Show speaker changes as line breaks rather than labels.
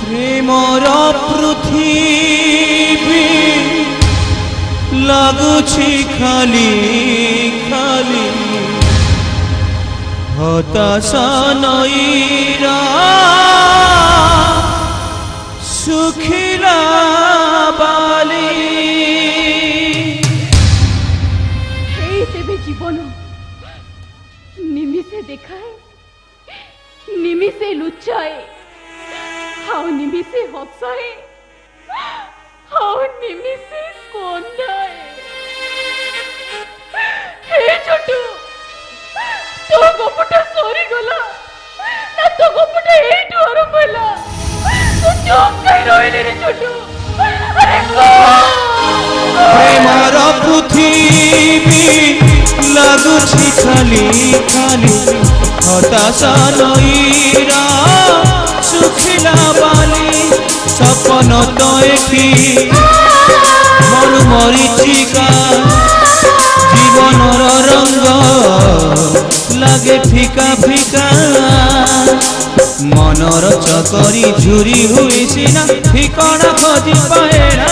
Premiere पृथ्वी लगुछि खाली खाली हताशा नईरा सुखिला बाली
जीवन निमिषे देखाए निमिषे लुचाए हाउ निमिषे हसाए हाउ निमिषे कोंदाए हे छोटू तो गोपटा सरी गला ना तो गोपटा एठू आरंभ होला तो चुप कई रहले रे छोटू अरे
प्रेमर पृथ्वी लगुछि खाली खाली हताशा नईरा सुखिला बाली सपन तो एठी मन मरीचिका जीवनर रंग लगे फिका फिका मनर चकरी झुरी हुई सिना ठिकाना खोजी पाएना